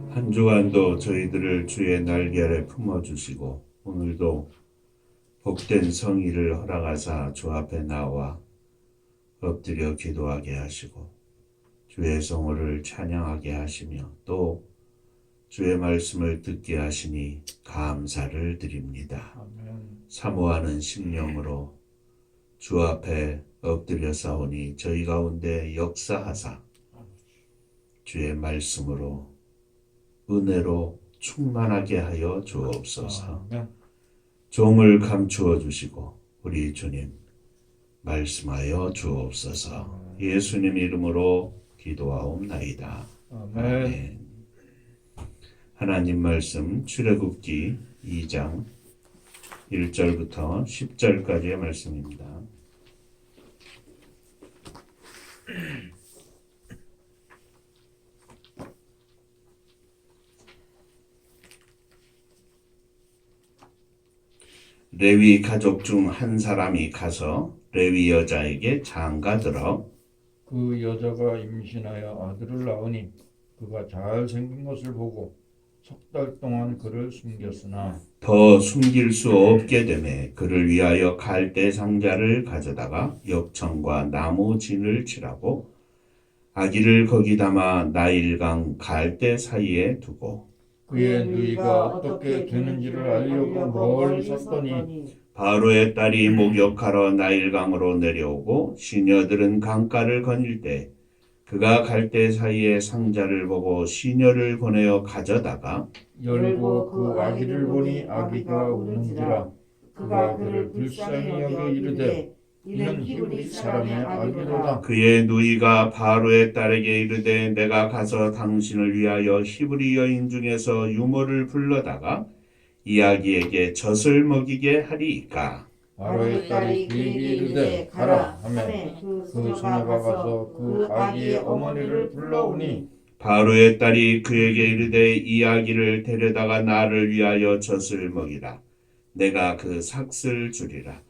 한 주간도 저희들을 주의 날개 아래 품어주시고 오늘도 복된 성의를 허락하사 주 앞에 나와 엎드려 기도하게 하시고 주의 성호를 찬양하게 하시며 또 주의 말씀을 듣게 하시니 감사를 드립니다. 아멘. 사모하는 심령으로 주 앞에 엎드려 싸우니 저희 가운데 역사하사 주의 말씀으로 은혜로 충만하게 하여 주옵소서. 아멘. 종을 감추어 주시고 우리 주님 말씀하여 주옵소서. 예수님 이름으로 기도하옵나이다. 아멘. 하나님 말씀 출애굽기 2장 1절부터 10절까지의 말씀입니다. 레위 가족 중 한 사람이 가서 레위 여자에게 장가들어 그 여자가 임신하여 아들을 낳으니 그가 잘생긴 것을 보고 석 달 동안 그를 숨겼으나 더 숨길 수 없게 되매 그를 위하여 갈대 상자를 가져다가 역청과 나무 진을 칠하고 아기를 거기 담아 나일강 갈대 사이에 두고 그의 누이가 어떻게 되는지를 알려고 멀리 섰더니 바로의 딸이 목욕하러 나일강으로 내려오고 시녀들은 강가를 거닐 때 그가 갈대 사이에 상자를 보고 시녀를 보내어 가져다가 열고 그 아기를 보니 아기가 우는지라 그가 그를 불쌍히 여겨 이르되 이는 히브리 사람의 아기로다. 그의 누이가 바로의 딸에게 이르되 내가 가서 당신을 위하여 히브리 여인 중에서 유모를 불러다가 이 아기에게 젖을 먹이게 하리이까. 바로의 딸이 그에게 이르되 가라 하매 그 소녀가 가서 그 아기의 어머니를 불러오니 바로의 딸이 그에게 이르되 이 아기를 데려다가 나를 위하여 젖을 먹이라. 내가 그 삭슬 주리라.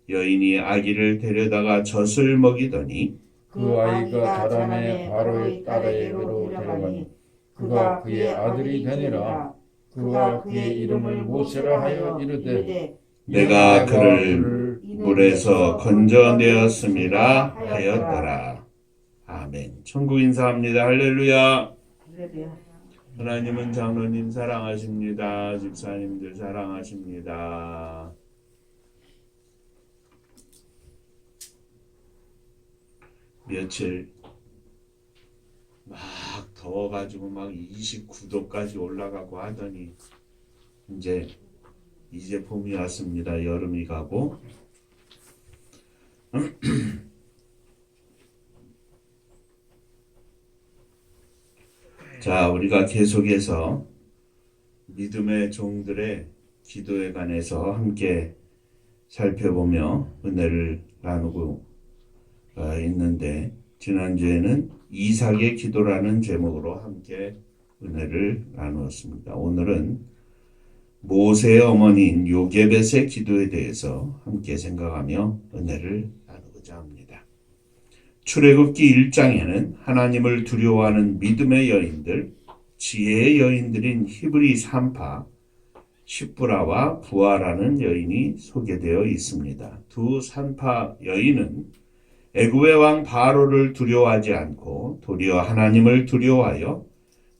여인이 아기를 데려다가 젖을 먹이더니 그 아이가 자라매 바로의 딸에게로 데려가니 그가 그의 아들이 되니라. 그가 그의 이름을 모세라 하여 이르되 내가 그를 물에서 건져내었음이라 하였더라. 아멘. 천국 인사합니다. 할렐루야. 하나님은 장로님 사랑하십니다. 집사님들 사랑하십니다. 며칠 막 더워가지고 막 29도까지 올라가고 하더니 이제 봄이 왔습니다. 여름이 가고 자, 우리가 계속해서 믿음의 종들의 기도에 관해서 함께 살펴보며 은혜를 나누고 있는데 지난주에는 이삭의 기도라는 제목으로 함께 은혜를 나누었습니다. 오늘은 모세의 어머니인 요게벳의 기도에 대해서 함께 생각하며 은혜를 나누고자 합니다. 출애굽기 1장에는 하나님을 두려워하는 믿음의 여인들, 지혜의 여인들인 히브리 산파 십부라와 부하라는 여인이 소개되어 있습니다. 두 산파 여인은 애굽의 왕 바로를 두려워하지 않고 도리어 하나님을 두려워하여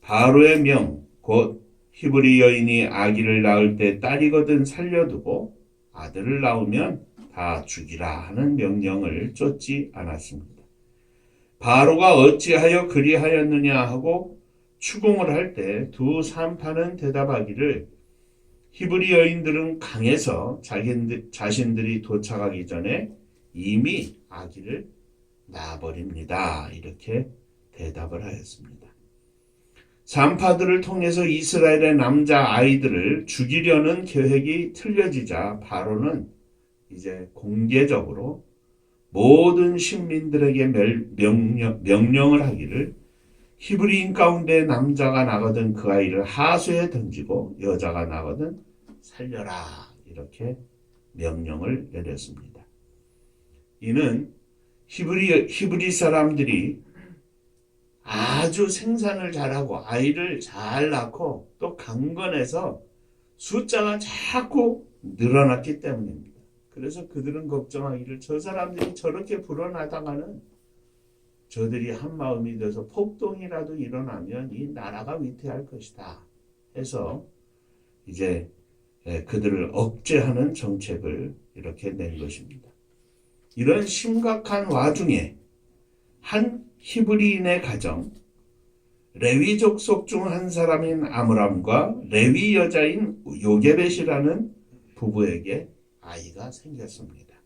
바로의 명, 곧 히브리 여인이 아기를 낳을 때 딸이거든 살려두고 아들을 낳으면 다 죽이라 하는 명령을 쫓지 않았습니다. 바로가 어찌하여 그리하였느냐 하고 추궁을 할 때 두 산파는 대답하기를 히브리 여인들은 강에서 자신들이 도착하기 전에 이미 아기를 낳아버립니다. 이렇게 대답을 하였습니다. 산파들을 통해서 이스라엘의 남자 아이들을 죽이려는 계획이 틀려지자 바로는 이제 공개적으로 모든 신민들에게 명령을 하기를 히브리인 가운데 남자가 나거든 그 아이를 하수에 던지고 여자가 나거든 살려라 이렇게 명령을 내렸습니다. 이는 히브리 사람들이 아주 생산을 잘하고 아이를 잘 낳고 또 강건해서 숫자가 자꾸 늘어났기 때문입니다. 그래서 그들은 걱정하기를 저 사람들이 저렇게 불어나다가는 저들이 한 마음이 돼서 폭동이라도 일어나면 이 나라가 위태할 것이다 해서 이제 그들을 억제하는 정책을 이렇게 낸 것입니다. 이런 심각한 와중에 한 히브리인의 가정, 레위 족속 중 한 사람인 아므람과 레위 여자인 요게벳이라는 부부에게 아이가 생겼습니다.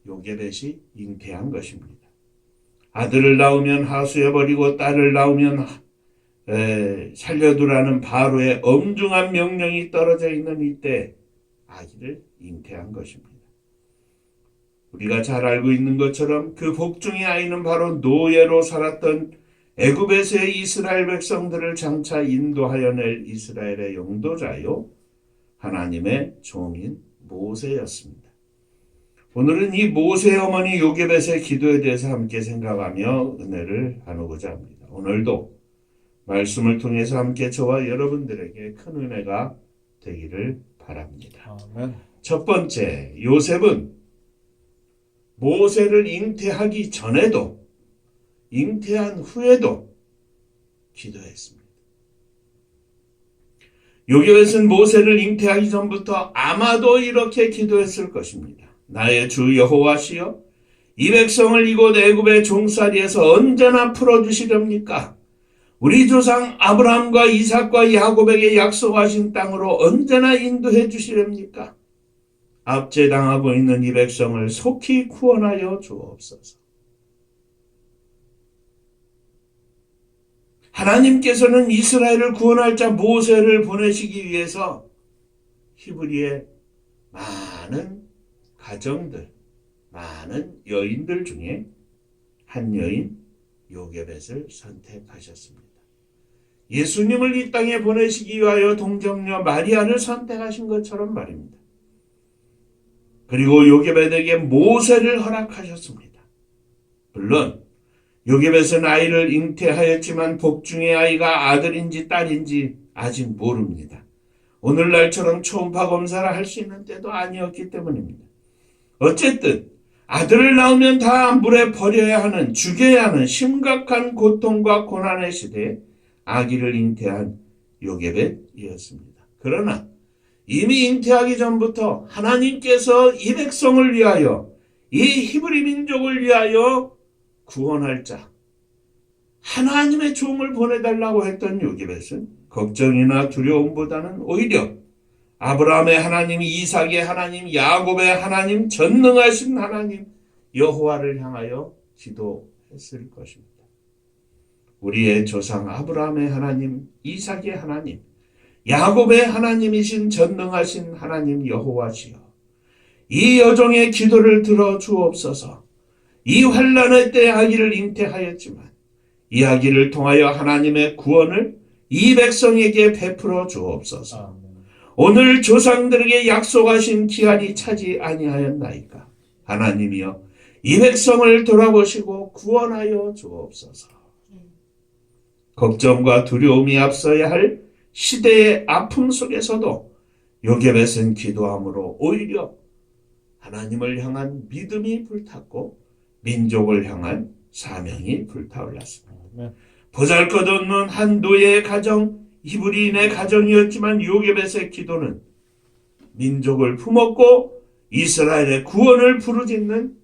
요게벳이 잉태한 것입니다. 아들을 낳으면 하수해버리고 딸을 낳으면 살려두라는 바로의 엄중한 명령이 떨어져 있는 이때 아기를 잉태한 것입니다. 우리가 잘 알고 있는 것처럼 그 복중의 아이는 바로 노예로 살았던 애굽에서의 이스라엘 백성들을 장차 인도하여 낼 이스라엘의 영도자요 하나님의 종인 모세였습니다. 오늘은 이 모세의 어머니 요게벳의 기도에 대해서 함께 생각하며 은혜를 나누고자 합니다. 오늘도 말씀을 통해서 함께 저와 여러분들에게 큰 은혜가 되기를 바랍니다. 아멘. 첫 번째, 요셉은 모세를 잉태하기 전에도 잉태한 후에도 기도했습니다. 요게벳은 모세를 잉태하기 전부터 아마도 이렇게 기도했을 것입니다. 나의 주 여호와시여, 이 백성을 이곳 애굽의 종살이에서 언제나 풀어주시렵니까? 우리 조상 아브라함과 이삭과 야곱에게 약속하신 땅으로 언제나 인도해 주시렵니까? 압제당하고 있는 이 백성을 속히 구원하여 주옵소서. 하나님께서는 이스라엘을 구원할 자 모세를 보내시기 위해서 히브리의 많은 가정들, 많은 여인들 중에 한 여인 요게벳을 선택하셨습니다. 예수님을 이 땅에 보내시기 위하여 동정녀 마리아를 선택하신 것처럼 말입니다. 그리고 요게벳에게 모세를 허락하셨습니다. 물론 요게벳은 아이를 잉태하였지만 복중의 아이가 아들인지 딸인지 아직 모릅니다. 오늘날처럼 초음파 검사를 할 수 있는 때도 아니었기 때문입니다. 어쨌든 아들을 낳으면 다 물에 버려야 하는, 죽여야 하는 심각한 고통과 고난의 시대에 아기를 잉태한 요게벳이었습니다. 그러나 이미 잉태하기 전부터 하나님께서 이 백성을 위하여, 이 히브리 민족을 위하여 구원할 자, 하나님의 종을 보내달라고 했던 요게벳은 걱정이나 두려움보다는 오히려 아브라함의 하나님, 이삭의 하나님, 야곱의 하나님, 전능하신 하나님 여호와를 향하여 기도했을 것입니다. 우리의 조상 아브라함의 하나님, 이삭의 하나님, 야곱의 하나님이신 전능하신 하나님 여호와시여, 이 여종의 기도를 들어 주옵소서. 이 환난의 때 아기를 잉태하였지만 이 아기를 통하여 하나님의 구원을 이 백성에게 베풀어 주옵소서. 오늘 조상들에게 약속하신 기한이 차지 아니하였나이까. 하나님이여, 이 백성을 돌아보시고 구원하여 주옵소서. 걱정과 두려움이 앞서야 할 시대의 아픔 속에서도 요게벳은 기도함으로 오히려 하나님을 향한 믿음이 불탔고 민족을 향한 사명이 불타올랐습니다. 보잘것없는 한 노예의 가정, 히브리인의 가정이었지만 요게벳의 기도는 민족을 품었고 이스라엘의 구원을 부르짖는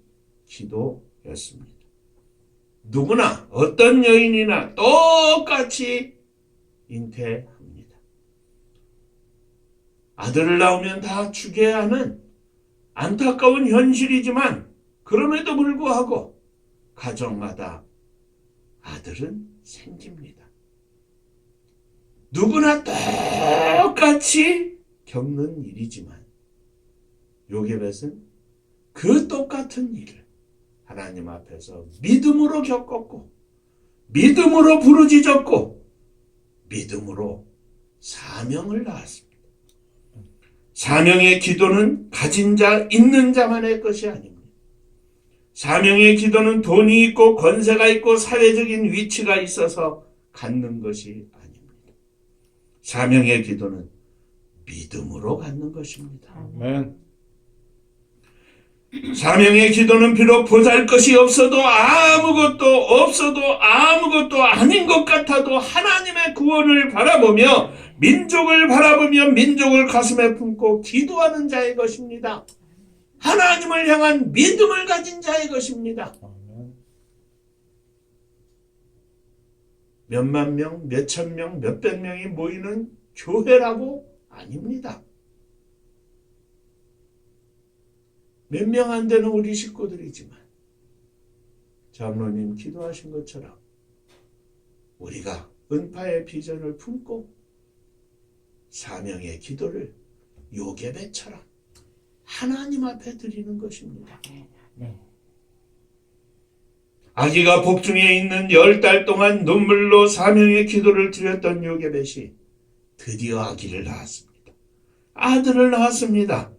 기도였습니다. 누구나 어떤 여인이나 똑같이 잉태합니다. 아들을 낳으면 다 죽여야 하는 안타까운 현실이지만 그럼에도 불구하고 가정마다 아들은 생깁니다. 누구나 똑같이 겪는 일이지만 요게벳은 그 똑같은 일을 하나님 앞에서 믿음으로 겪었고 믿음으로 부르짖었고 믿음으로 사명을 다했습니다. 사명의 기도는 가진 자, 있는 자만의 것이 아닙니다. 사명의 기도는 돈이 있고 권세가 있고 사회적인 위치가 있어서 갖는 것이 아닙니다. 사명의 기도는 믿음으로 갖는 것입니다. 아멘. 사명의 기도는 비록 보잘것이 없어도 아무것도 아닌 것 같아도 하나님의 구원을 바라보며 민족을 가슴에 품고 기도하는 자의 것입니다. 하나님을 향한 믿음을 가진 자의 것입니다. 아멘. 몇만 명, 몇천 명, 몇백 명이 모이는 교회라고 아닙니다. 몇 명 안 되는 우리 식구들이지만 장로님 기도하신 것처럼 우리가 은파의 비전을 품고 사명의 기도를 요괴배처럼 하나님 앞에 드리는 것입니다. 아기가 복중에 있는 10달 동안 눈물로 사명의 기도를 드렸던 요괴벳이 드디어 아기를 낳았습니다. 아들을 낳았습니다.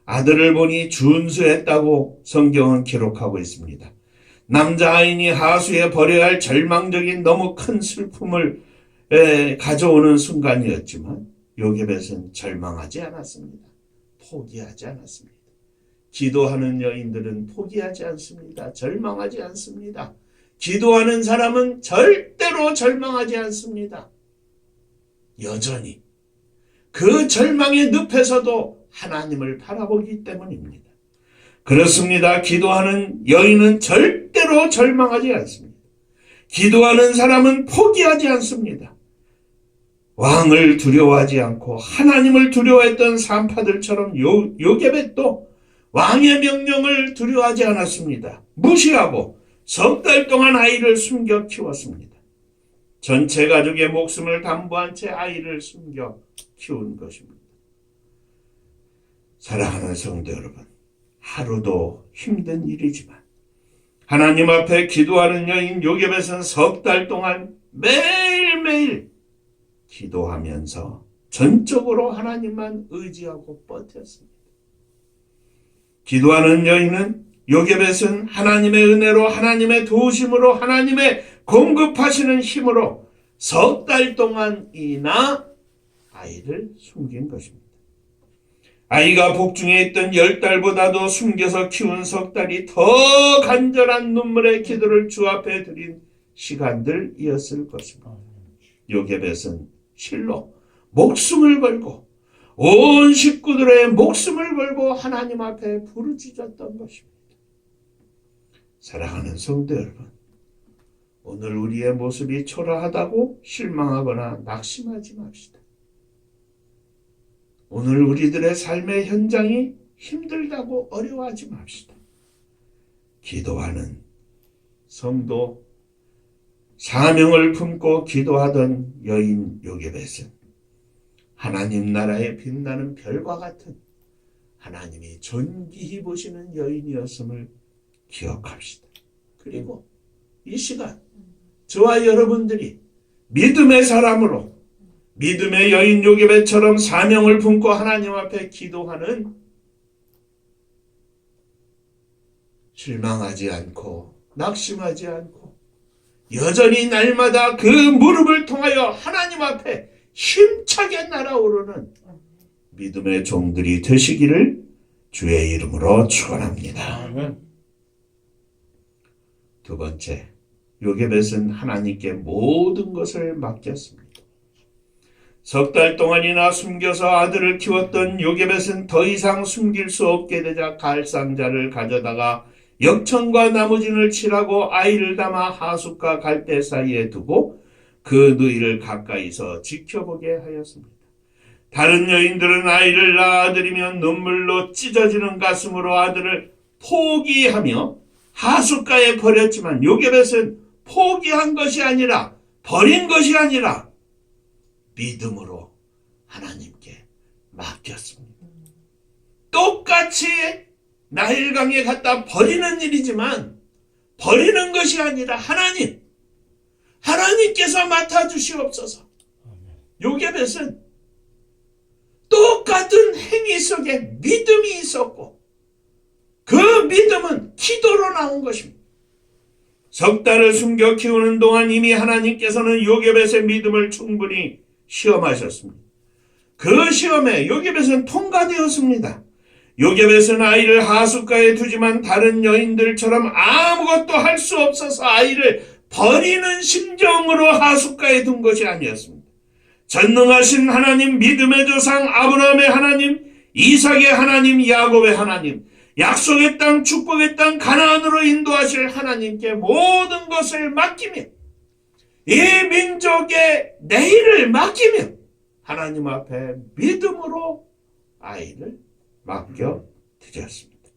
아들을 보니 준수했다고 성경은 기록하고 있습니다. 남자아이니 하수에 버려야 할 절망적인 너무 큰 슬픔을 가져오는 순간이었지만 요괴벳은 절망하지 않았습니다. 포기하지 않았습니다. 기도하는 여인들은 포기하지 않습니다. 절망하지 않습니다. 기도하는 사람은 절대로 절망하지 않습니다. 여전히 그 절망의 늪에서도 하나님을 바라보기 때문입니다. 그렇습니다. 기도하는 여인은 절대로 절망하지 않습니다. 기도하는 사람은 포기하지 않습니다. 왕을 두려워하지 않고 하나님을 두려워했던 산파들처럼 요괴벳도 왕의 명령을 두려워하지 않았습니다. 무시하고 석 달 동안 아이를 숨겨 키웠습니다. 전체 가족의 목숨을 담보한 채 아이를 숨겨 키운 것입니다. 사랑하는 성도 여러분, 하루도 힘든 일이지만 하나님 앞에 기도하는 여인 요괴벳은 석 달 동안 매일매일 기도하면서 전적으로 하나님만 의지하고 버텼습니다. 기도하는 여인은 요괴벳은 하나님의 은혜로 하나님의 도우심으로 하나님의 공급하시는 힘으로 석 달 동안이나 아이를 숨긴 것입니다. 아이가 복중에 있던 10달보다도 숨겨서 키운 석 달이 더 간절한 눈물의 기도를 주 앞에 드린 시간들이었을 것입니다. 요괴벳은 실로 목숨을 걸고 온 식구들의 목숨을 걸고 하나님 앞에 부르짖었던 것입니다. 사랑하는 성도 여러분, 오늘 우리의 모습이 초라하다고 실망하거나 낙심하지 맙시다. 오늘 우리들의 삶의 현장이 힘들다고 어려워하지 맙시다. 기도하는 성도, 사명을 품고 기도하던 여인 요괴벳은 하나님 나라에 빛나는 별과 같은 하나님이 존귀히 보시는 여인이었음을 기억합시다. 그리고 이 시간 저와 여러분들이 믿음의 사람으로 믿음의 여인 요괴벳처럼 사명을 품고 하나님 앞에 기도하는 실망하지 않고 낙심하지 않고 여전히 날마다 그 무릎을 통하여 하나님 앞에 힘차게 날아오르는 믿음의 종들이 되시기를 주의 이름으로 축원합니다. 아멘. 두 번째, 요괴벳은 하나님께 모든 것을 맡겼습니다. 석 달 동안이나 숨겨서 아들을 키웠던 요괴벳은 더 이상 숨길 수 없게 되자 갈상자를 가져다가 역청과 나무진을 칠하고 아이를 담아 하숫과 갈대 사이에 두고 그 누이를 가까이서 지켜보게 하였습니다. 다른 여인들은 아이를 낳아들이며 눈물로 찢어지는 가슴으로 아들을 포기하며 하숫가에 버렸지만 요괴벳은 포기한 것이 아니라 버린 것이 아니라 믿음으로 하나님께 맡겼습니다. 똑같이 나일강에 갖다 버리는 일이지만 버리는 것이 아니라 하나님께서 맡아주시옵소서. 요괴벳은 똑같은 행위 속에 믿음이 있었고 그 믿음은 기도로 나온 것입니다. 석 달을 숨겨 키우는 동안 이미 하나님께서는 요게벳의 믿음을 충분히 시험하셨습니다. 그 시험에 요게벳은 통과되었습니다. 요게벳은 아이를 하숫가에 두지만 다른 여인들처럼 아무것도 할 수 없어서 아이를 버리는 심정으로 하숫가에 둔 것이 아니었습니다. 전능하신 하나님, 믿음의 조상 아브라함의 하나님, 이삭의 하나님, 야곱의 하나님, 약속의 땅, 축복의 땅, 가나안으로 인도하실 하나님께 모든 것을 맡기며 이 민족의 내일을 맡기며 하나님 앞에 믿음으로 아이를 맡겨드렸습니다.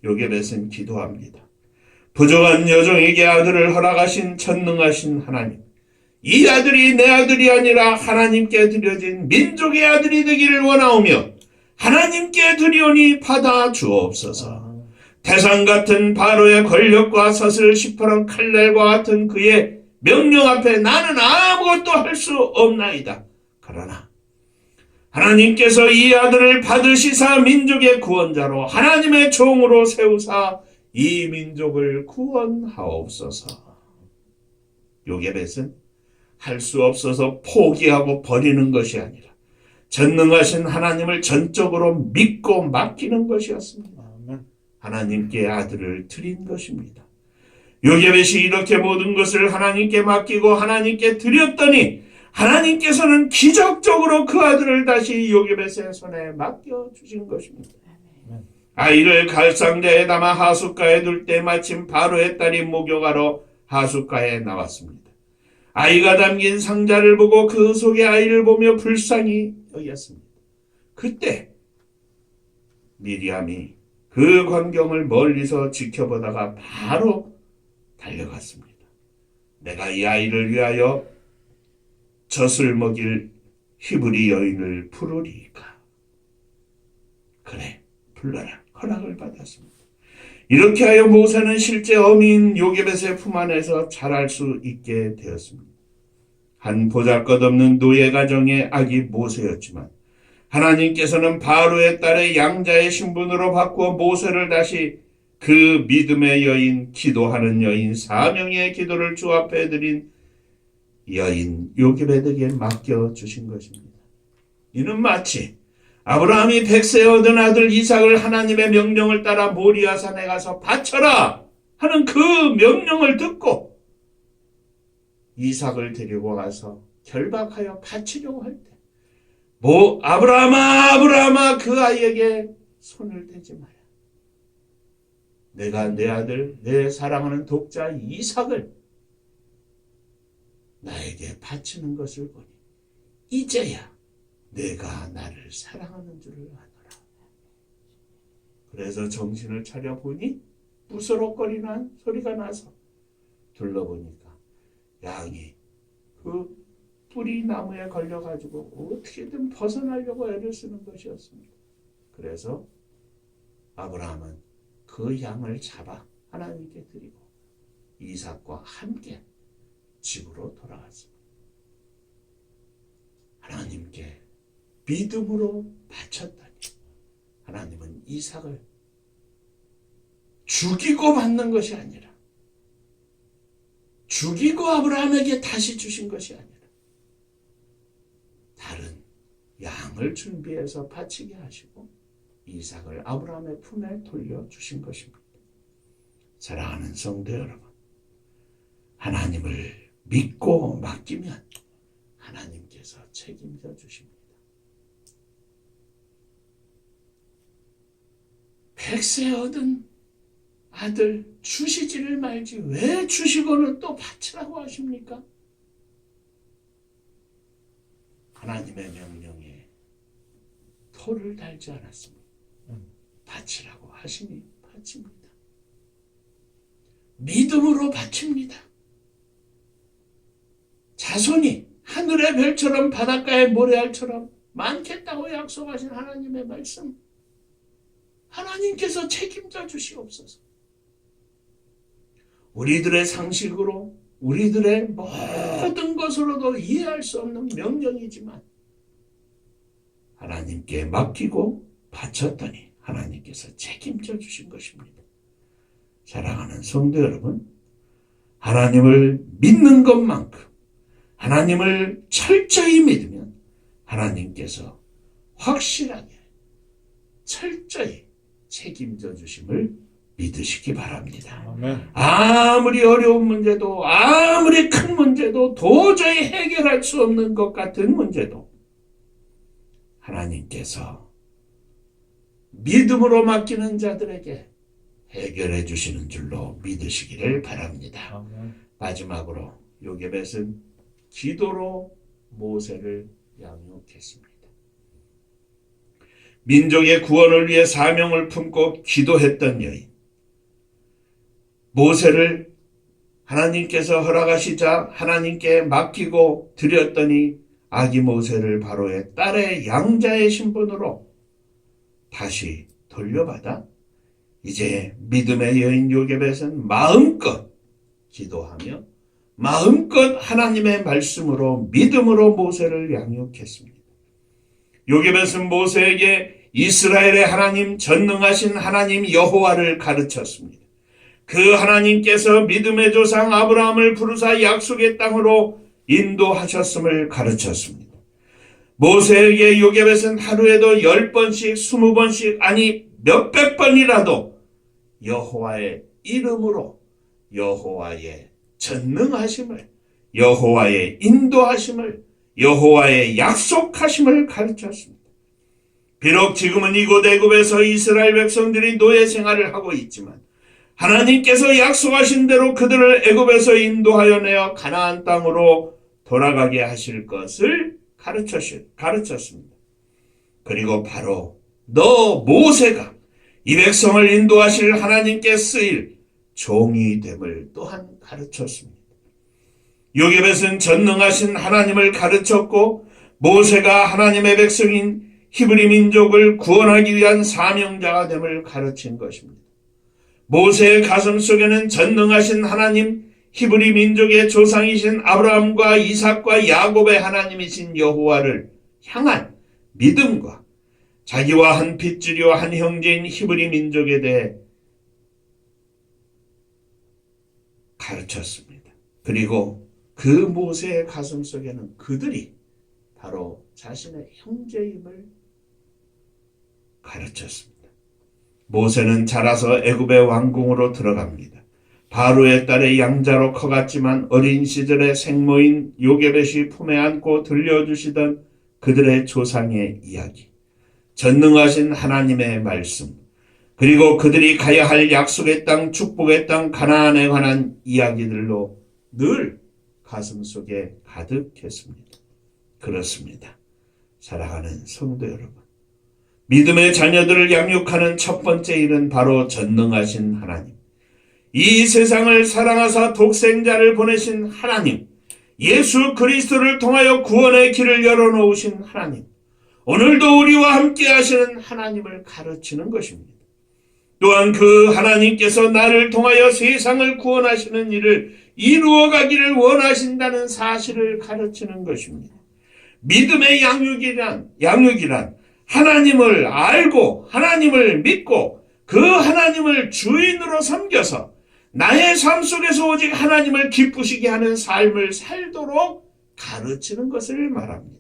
요게벳은 기도합니다. 부족한 여종에게 아들을 허락하신 전능하신 하나님, 이 아들이 내 아들이 아니라 하나님께 드려진 민족의 아들이 되기를 원하오며 하나님께 드리오니 받아 주옵소서. 태산 같은 바로의 권력과 사슬 시퍼런 칼날과 같은 그의 명령 앞에 나는 아무것도 할 수 없나이다. 그러나 하나님께서 이 아들을 받으시사 민족의 구원자로 하나님의 종으로 세우사 이 민족을 구원하옵소서. 요게벳은 할 수 없어서 포기하고 버리는 것이 아니라 전능하신 하나님을 전적으로 믿고 맡기는 것이었습니다. 하나님께 아들을 드린 것입니다. 요게벳이 이렇게 모든 것을 하나님께 맡기고 하나님께 드렸더니 하나님께서는 기적적으로 그 아들을 다시 요게벳의 손에 맡겨주신 것입니다. 아이를 갈상자에 담아 하숫가에 둘 때 마침 바로의 딸이 목욕하러 하숫가에 나왔습니다. 아이가 담긴 상자를 보고 그 속에 아이를 보며 불쌍히 여겼습니다. 그때 미리암이 그 광경을 멀리서 지켜보다가 바로 달려갔습니다. 내가 이 아이를 위하여 젖을 먹일 히브리 여인을 부르리까. 그래, 불러라. 허락을 받았습니다. 이렇게 하여 모세는 실제 어미인 요게벳의 품 안에서 자랄 수 있게 되었습니다. 한 보잘것없는 노예 가정의 아기 모세였지만 하나님께서는 바로의 딸의 양자의 신분으로 바꾸어 모세를 다시 그 믿음의 여인, 기도하는 여인, 사명의 기도를 주 앞에 드린 여인 요게벳에게 맡겨주신 것입니다. 이는 마치 아브라함이 100세 얻은 아들 이삭을 하나님의 명령을 따라 모리아산에 가서 바쳐라 하는 그 명령을 듣고 이삭을 데리고 가서 결박하여 바치려고 할 때 아브라함아 아브라함아 그 아이에게 손을 대지 마라. 내가 내 아들 내 사랑하는 독자 이삭을 나에게 바치는 것을 보니 이제야 내가 나를 사랑하는 줄을 아노라. 그래서 정신을 차려보니 부스럭거리는 소리가 나서 둘러보니까 양이 그 뿌리 나무에 걸려가지고 어떻게든 벗어나려고 애를 쓰는 것이었습니다. 그래서 아브라함은 그 양을 잡아 하나님께 드리고 이삭과 함께 집으로 돌아갔습니다. 하나님께 믿음으로 바쳤더니 하나님은 이삭을 죽이고 받는 것이 아니라 죽이고 아브라함에게 다시 주신 것이 아니라 다른 양을 준비해서 바치게 하시고 이삭을 아브라함의 품에 돌려주신 것입니다. 사랑하는 성도 여러분, 하나님을 믿고 맡기면 하나님께서 책임져 주십니다. 100세 얻은 아들 주시지를 말지 왜 주시고는 또 바치라고 하십니까? 하나님의 명령에 토를 달지 않았습니다. 바치라고 하시니 바칩니다. 믿음으로 바칩니다. 자손이 하늘의 별처럼 바닷가의 모래알처럼 많겠다고 약속하신 하나님의 말씀, 하나님께서 책임져 주시옵소서. 우리들의 상식으로 우리들의 모든 것으로도 이해할 수 없는 명령이지만 하나님께 맡기고 바쳤더니 하나님께서 책임져 주신 것입니다. 성도 여러분, 하나님을 믿는 것만큼 하나님을 철저히 믿으면 하나님께서 확실하게 철저히 책임져 주심을 믿으시기 바랍니다. 아멘. 아무리 어려운 문제도 아무리 큰 문제도 도저히 해결할 수 없는 것 같은 문제도 하나님께서 믿음으로 맡기는 자들에게 해결해 주시는 줄로 믿으시기를 바랍니다. 아멘. 마지막으로 요게벳은 기도로 모세를 양육했습니다. 민족의 구원을 위해 사명을 품고 기도했던 여인. 모세를 하나님께서 허락하시자 하나님께 맡기고 드렸더니 아기 모세를 바로의 딸의 양자의 신분으로 다시 돌려받아 이제 믿음의 여인 요게벳은 마음껏 기도하며 마음껏 하나님의 말씀으로 믿음으로 모세를 양육했습니다. 요게벳은 모세에게 이스라엘의 하나님, 전능하신 하나님 여호와를 가르쳤습니다. 그 하나님께서 믿음의 조상 아브라함을 부르사 약속의 땅으로 인도하셨음을 가르쳤습니다. 모세에게 요게벳은 하루에도 10번씩 20번씩 아니 몇백 번이라도 여호와의 이름으로 여호와의 전능하심을 여호와의 인도하심을 여호와의 약속하심을 가르쳤습니다. 비록 지금은 이곳 애굽에서 이스라엘 백성들이 노예 생활을 하고 있지만 하나님께서 약속하신 대로 그들을 애굽에서 인도하여 내어 가나안 땅으로 돌아가게 하실 것을 가르쳤습니다. 그리고 바로 너 모세가 이 백성을 인도하실 하나님께 쓰일 종이 됨을 또한 가르쳤습니다. 요게벳은 전능하신 하나님을 가르쳤고 모세가 하나님의 백성인 히브리 민족을 구원하기 위한 사명자가 됨을 가르친 것입니다. 모세의 가슴 속에는 전능하신 하나님, 히브리 민족의 조상이신 아브라함과 이삭과 야곱의 하나님이신 여호와를 향한 믿음과 자기와 한 핏줄이와 한 형제인 히브리 민족에 대해 가르쳤습니다. 그리고 그 모세의 가슴 속에는 그들이 바로 자신의 형제임을 가르쳤습니다. 모세는 자라서 애굽의 왕궁으로 들어갑니다. 바로의 딸의 양자로 커갔지만 어린 시절에 생모인 요게벳이 품에 안고 들려주시던 그들의 조상의 이야기, 전능하신 하나님의 말씀, 그리고 그들이 가야 할 약속의 땅, 축복의 땅, 가나안에 관한 이야기들로 늘 가슴속에 가득했습니다. 그렇습니다. 사랑하는 성도 여러분, 믿음의 자녀들을 양육하는 첫 번째 일은 바로 전능하신 하나님, 이 세상을 사랑하사 독생자를 보내신 하나님, 예수 그리스도를 통하여 구원의 길을 열어놓으신 하나님, 오늘도 우리와 함께 하시는 하나님을 가르치는 것입니다. 또한 그 하나님께서 나를 통하여 세상을 구원하시는 일을 이루어가기를 원하신다는 사실을 가르치는 것입니다. 믿음의 양육이란 하나님을 알고 하나님을 믿고 그 하나님을 주인으로 섬겨서 나의 삶 속에서 오직 하나님을 기쁘시게 하는 삶을 살도록 가르치는 것을 말합니다.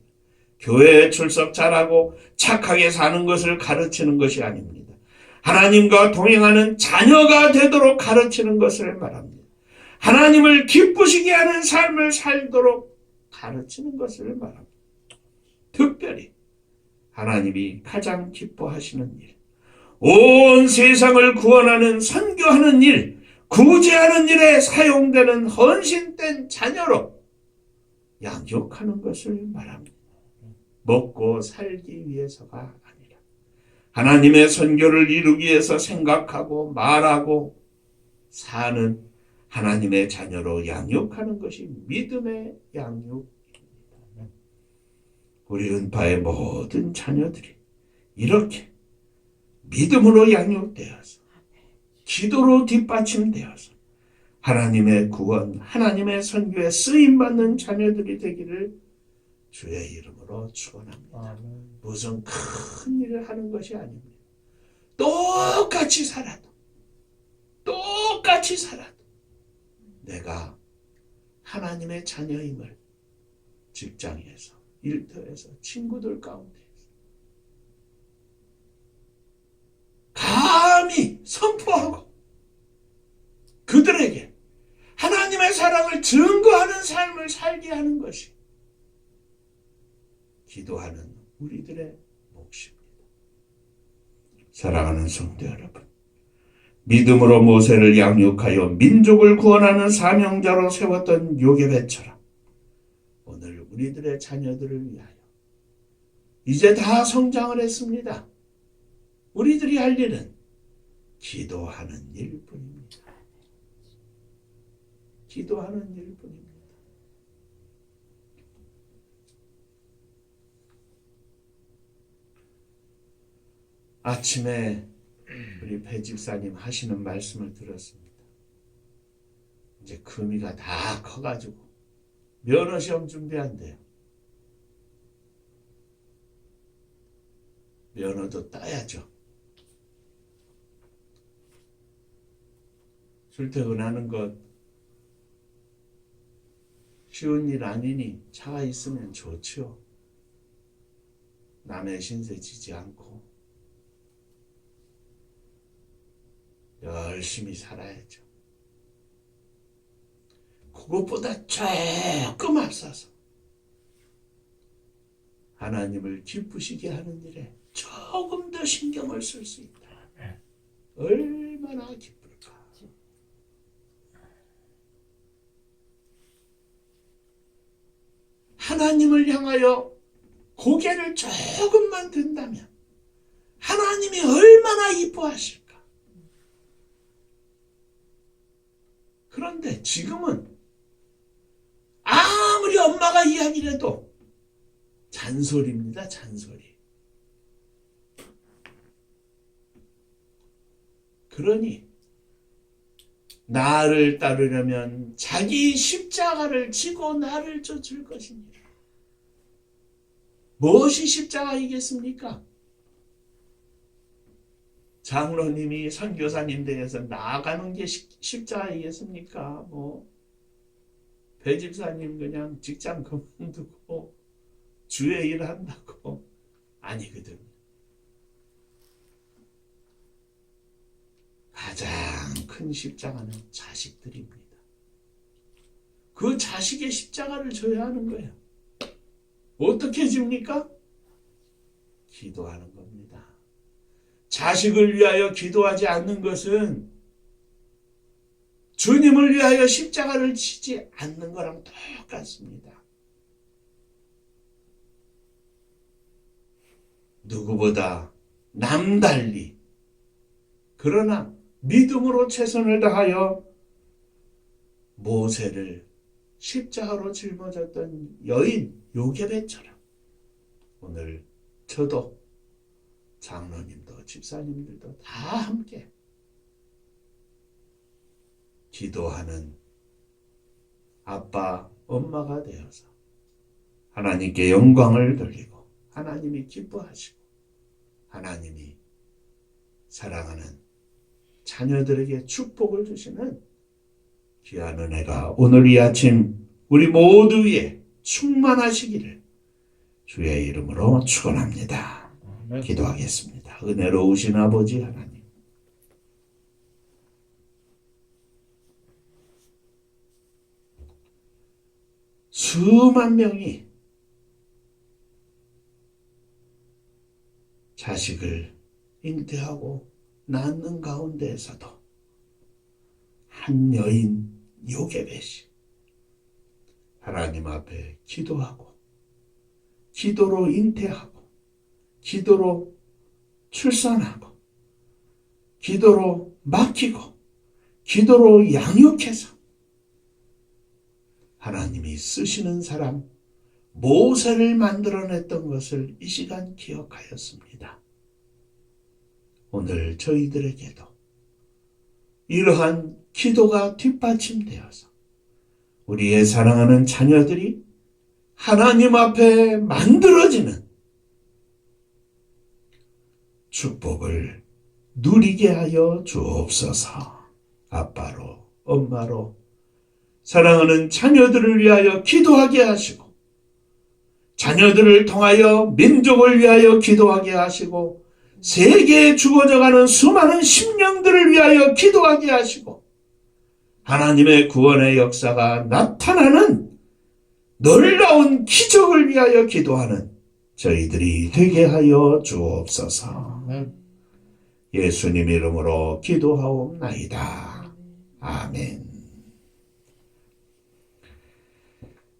교회에 출석 잘하고 착하게 사는 것을 가르치는 것이 아닙니다. 하나님과 동행하는 자녀가 되도록 가르치는 것을 말합니다. 하나님을 기쁘시게 하는 삶을 살도록 가르치는 것을 말합니다. 특별히 하나님이 가장 기뻐하시는 일, 온 세상을 구원하는 선교하는 일, 구제하는 일에 사용되는 헌신된 자녀로 양육하는 것을 말합니다. 먹고 살기 위해서가 아니라 하나님의 선교를 이루기 위해서 생각하고 말하고 사는 하나님의 자녀로 양육하는 것이 믿음의 양육입니다. 우리 은파의 모든 자녀들이 이렇게 믿음으로 양육되어서 기도로 뒷받침되어서 하나님의 구원, 하나님의 선교에 쓰임받는 자녀들이 되기를 주의 이름으로 축원합니다. 무슨 큰 일을 하는 것이 아닙니다. 똑같이 살아도 똑같이 똑같이 살아도 내가 하나님의 자녀임을 직장에서, 일터에서, 친구들 가운데 감히 선포하고 그들에게 하나님의 사랑을 증거하는 삶을 살게 하는 것이 기도하는 우리들의 몫입니다. 사랑하는 성도 여러분, 믿음으로 모세를 양육하여 민족을 구원하는 사명자로 세웠던 요게벳처럼 오늘 우리들의 자녀들을 위하여 이제 다 성장을 했습니다. 우리들이 할 일은 기도하는 일뿐입니다. 기도하는 일뿐입니다. 아침에 우리 배 집사님 하시는 말씀을 들었습니다. 이제 금이가 다 커가지고 면허시험 준비한대요. 면허도 따야죠. 출퇴근하는 것 쉬운 일 아니니 차가 있으면 좋죠. 남의 신세 지지 않고 열심히 살아야죠. 그것보다 조금 앞서서 하나님을 기쁘시게 하는 일에 조금 더 신경을 쓸 수 있다. 얼마나 기쁠까. 하나님을 향하여 고개를 조금만 든다면 하나님이 얼마나 이뻐하실까. 그런데 지금은 아무리 엄마가 이야기를 해도 잔소리입니다. 잔소리. 그러니 나를 따르려면 자기 십자가를 지고 나를 쫓을 것입니다. 무엇이 십자가이겠습니까? 장로님이 선교사님 대해서 나아가는 게 십자가이겠습니까? 배집사님 그냥 직장 그만두고 주의 일 한다고 아니거든. 가장 큰 십자가는 자식들입니다. 그 자식의 십자가를 져야 하는 거예요. 어떻게 집니까? 기도하는 겁니다. 자식을 위하여 기도하지 않는 것은 주님을 위하여 십자가를 지지 않는 거랑 똑같습니다. 누구보다 남달리 그러나 믿음으로 최선을 다하여 모세를 십자가로 짊어졌던 여인 요게벳처럼 오늘 저도 장로님도 집사님들도 다 함께 기도하는 아빠, 엄마가 되어서 하나님께 영광을 돌리고 하나님이 기뻐하시고 하나님이 사랑하는 자녀들에게 축복을 주시는 귀한 은혜가 오늘 이 아침 우리 모두 위에 충만하시기를 주의 이름으로 축원합니다. 기도하겠습니다. 은혜로우신 아버지 하나님, 수만 명이 자식을 잉태하고 낳는 가운데에서도 한 여인 요게벳이 하나님 앞에 기도하고 기도로 잉태하고 기도로 출산하고 기도로 맡기고 기도로 양육해서 하나님이 쓰시는 사람 모세를 만들어냈던 것을 이 시간 기억하였습니다. 오늘 저희들에게도 이러한 기도가 뒷받침되어서 우리의 사랑하는 자녀들이 하나님 앞에 만들어지는 축복을 누리게 하여 주옵소서. 아빠로 엄마로 사랑하는 자녀들을 위하여 기도하게 하시고 자녀들을 통하여 민족을 위하여 기도하게 하시고 세계에 죽어져가는 수많은 심령들을 위하여 기도하게 하시고 하나님의 구원의 역사가 나타나는 놀라운 기적을 위하여 기도하는 저희들이 되게 하여 주옵소서. 예수님 이름으로 기도하옵나이다. 아멘.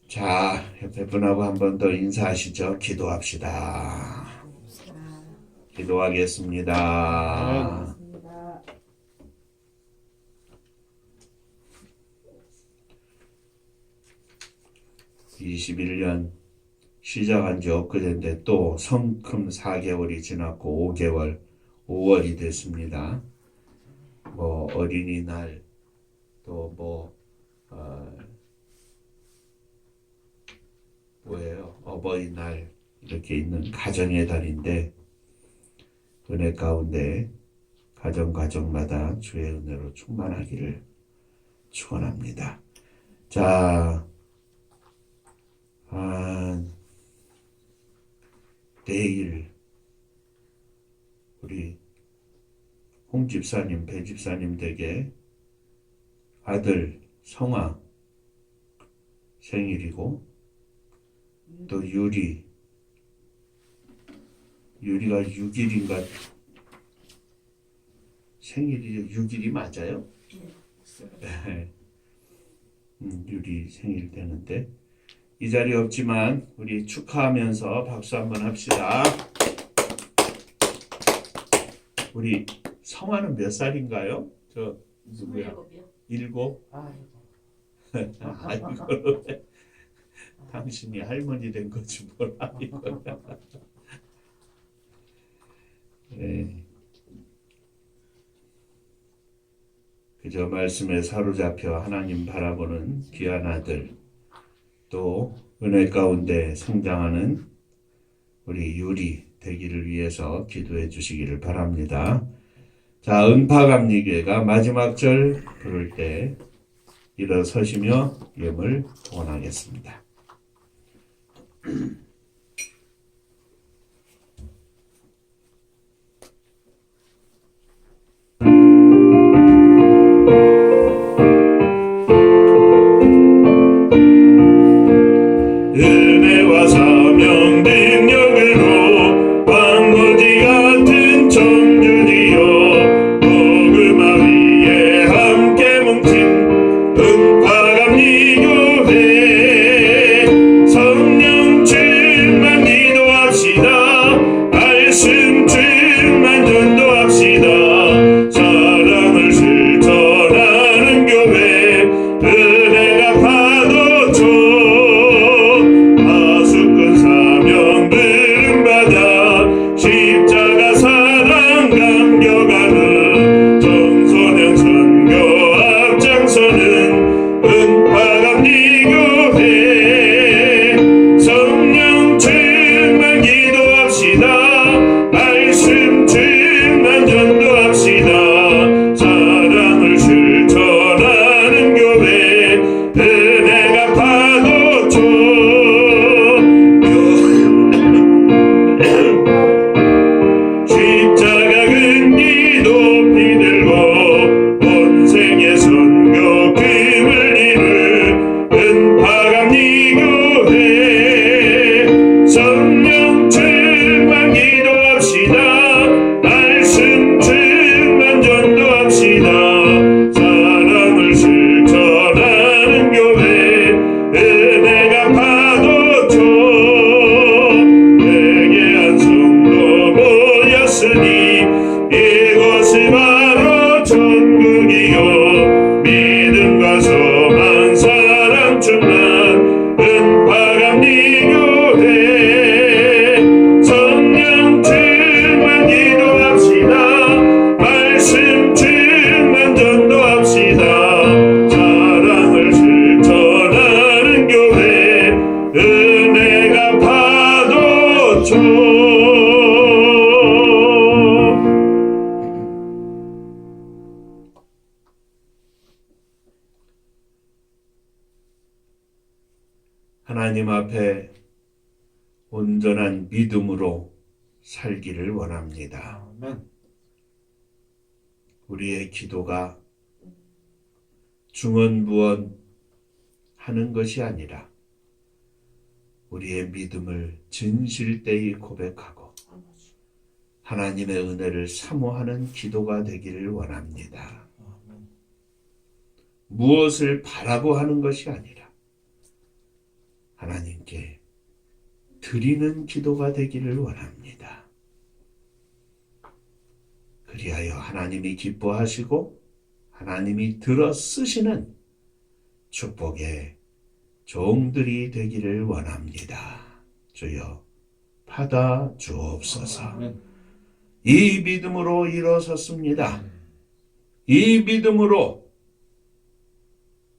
자, 옆에 분하고 한 번 더 인사하시죠. 기도합시다. 기도하겠습니다. 21년 시작한 지 엊그제인데 또 성큼 4개월이 지났고 5개월, 5월이 됐습니다. 뭐 어린이날 또 뭐예요? 어버이날 이렇게 있는 가정의 달인데 은혜 가운데 가정마다 주의 은혜로 충만하기를 축원합니다. 자, 내일 우리 홍 집사님, 배 집사님 댁에 아들 성화 생일이고 또 유리가 6일인가 생일이 6일이 맞아요? 네. 유리 생일 되는데 이 자리에 없지만 우리 축하하면서 박수 한번 합시다. 우리 성화는 몇 살인가요? 저 누구야? 7? 아이고 당신이 할머니 된 거지 뭐라 이거야. 네. 그저 말씀에 사로잡혀 하나님 바라보는 귀한 아들 또 은혜 가운데 성장하는 우리 유리 되기를 위해서 기도해 주시기를 바랍니다. 자, 은파감리교회가 마지막 절 부를 때 일어서시며 예물 원하겠습니다. 은혜와 사명 능력으로 왕거지 같은 청주지요 복음화 위에 함께 뭉친 은파감리교회 성령 충만 기도합시다. 말씀 충만 전도합시다. 사랑을 실천하는 교회 은혜가 파도쳐 십자가 사랑 감겨가는 청소년 선교 앞장서는 은파감리교회 성령 충만 기도합시다. 말씀 충만 전도합시다. 사랑을 실천하는 교회 은혜가 파도쳐 십자가 근기 높이 들고 본생의 선교 금을 이룰 은파감리교회 성령 충만 기도합시다. 말씀 충만 전도합시다. 사랑을 실천하는 교회 은혜가 파도쳐 회개한 성도 모였으니 이곳이 바로 천국이요 믿음과 소망 사랑 충만 은파감리교회 성령 충만 기도합시다. 말씀 충만 전도합시다. 사랑을 실천하는 교회 은혜가 파도쳐 하나님 앞에 온전한 믿음으로 살기를 원합니다. 아멘. 우리의 기도가 중언부언 하는 것이 아니라 우리의 믿음을 진실되이 고백하고 하나님의 은혜를 사모하는 기도가 되기를 원합니다. 아멘. 무엇을 바라고 하는 것이 아니라 하나님께 드리는 기도가 되기를 원합니다. 그리하여 하나님이 기뻐하시고 하나님이 들어 쓰시는 축복의 종들이 되기를 원합니다. 주여 받아 주옵소서. 아멘. 이 믿음으로 일어섰습니다. 이 믿음으로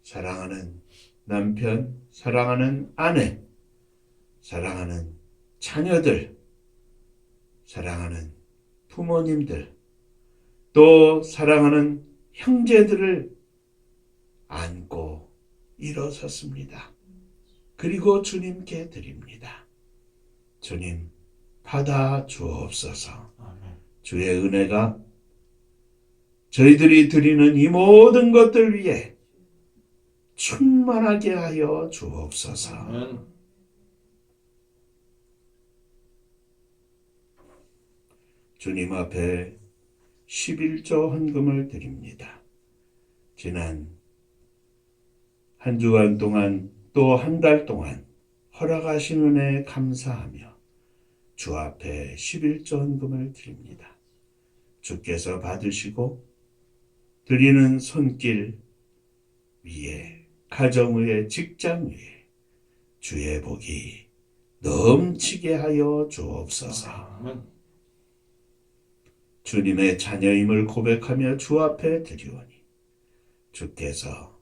사랑하는 남편, 사랑하는 아내, 사랑하는 자녀들, 사랑하는 부모님들, 또 사랑하는 형제들을 안고 일어섰습니다. 그리고 주님께 드립니다. 주님 받아 주옵소서. 아멘. 주의 은혜가 저희들이 드리는 이 모든 것들 위해 충만하게 하여 주옵소서. 아멘. 주님 앞에 11조 헌금을 드립니다. 지난 한 주간 동안 또 한 달 동안 허락하신 은혜에 감사하며 주 앞에 11조 헌금을 드립니다. 주께서 받으시고 드리는 손길 위에, 가정 위에, 직장 위에 주의 복이 넘치게 하여 주옵소서. 아멘. 주님의 자녀임을 고백하며 주 앞에 드리오니 주께서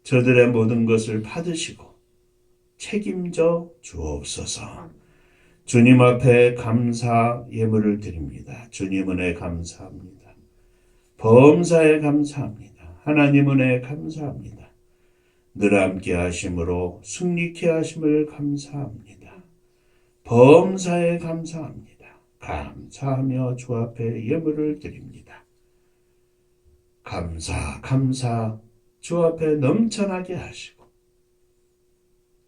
저들의 모든 것을 받으시고 책임져 주옵소서. 주님 앞에 감사 예물을 드립니다. 주님 은혜 감사합니다. 범사에 감사합니다. 하나님 은혜 감사합니다. 늘 함께 하심으로 승리케 하심을 감사합니다. 범사에 감사합니다. 감사하며 주 앞에 예물을 드립니다. 감사 주 앞에 넘쳐나게 하시고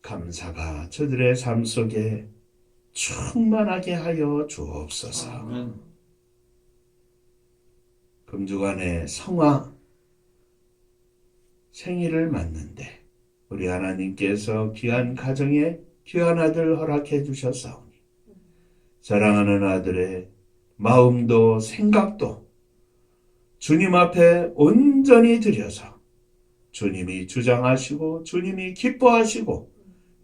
감사가 저들의 삶 속에 충만하게 하여 주옵소서. 아멘. 금주간의 성화 생일을 맞는데 우리 하나님께서 귀한 가정에 귀한 아들 허락해 주셨사오니 사랑하는 아들의 마음도 생각도 주님 앞에 온전히 드려서 주님이 주장하시고 주님이 기뻐하시고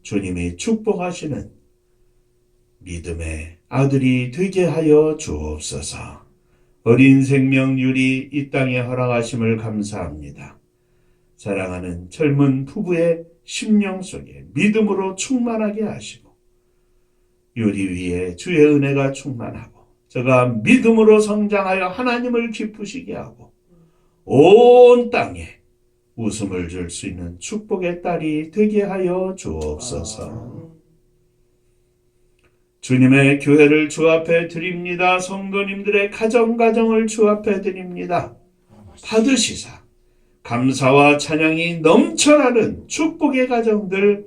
주님이 축복하시는 믿음의 아들이 되게 하여 주옵소서. 어린 생명률이 이 땅에 허락하심을 감사합니다. 사랑하는 젊은 부부의 심령 속에 믿음으로 충만하게 하시고 유리 위에 주의 은혜가 충만하고 저가 믿음으로 성장하여 하나님을 기쁘시게 하고 온 땅에 웃음을 줄 수 있는 축복의 딸이 되게 하여 주옵소서. 주님의 교회를 주 앞에 드립니다. 성도님들의 가정을 주 앞에 드립니다. 받으시사 감사와 찬양이 넘쳐나는 축복의 가정들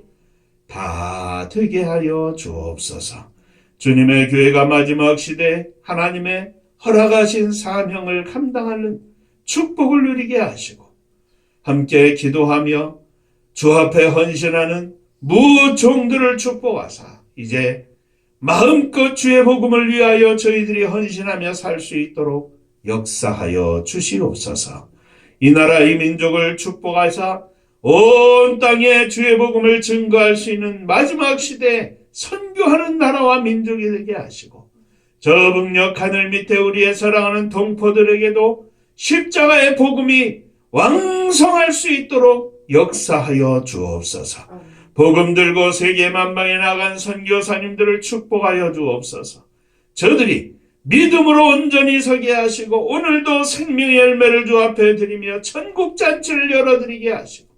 다 되게 하여 주옵소서. 주님의 교회가 마지막 시대 하나님의 허락하신 사명을 감당하는 축복을 누리게 하시고 함께 기도하며 주 앞에 헌신하는 무종들을 축복하사 이제 마음껏 주의 복음을 위하여 저희들이 헌신하며 살 수 있도록 역사하여 주시옵소서. 이 나라 이 민족을 축복하사 온 땅에 주의 복음을 증거할 수 있는 마지막 시대에 선교하는 나라와 민족이 되게 하시고 저 북녘 하늘 밑에 우리의 사랑하는 동포들에게도 십자가의 복음이 왕성할 수 있도록 역사하여 주옵소서. 복음 들고 세계 만방에 나간 선교사님들을 축복하여 주옵소서. 저들이 믿음으로 온전히 서게 하시고 오늘도 생명의 열매를 주 앞에 드리며 천국 잔치를 열어드리게 하시고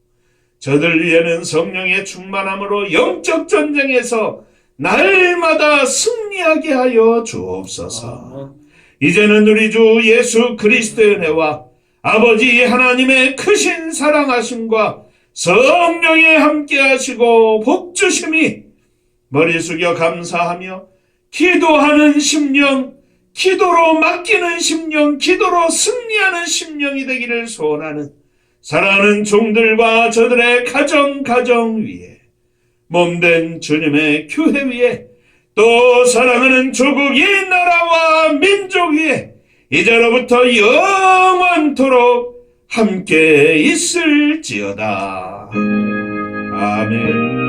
저들 위에는 성령의 충만함으로 영적 전쟁에서 날마다 승리하게 하여 주옵소서. 이제는 우리 주 예수 그리스도의 은혜와 아버지 하나님의 크신 사랑하심과 성령의 함께하시고 복주심이 머리 숙여 감사하며 기도하는 심령, 기도로 맡기는 심령, 기도로 승리하는 심령이 되기를 소원하는 사랑하는 종들과 저들의 가정 위에, 몸된 주님의 교회 위에, 또 사랑하는 조국 이 나라와 민족 위에 이제로부터 영원토록 함께 있을지어다. 아멘.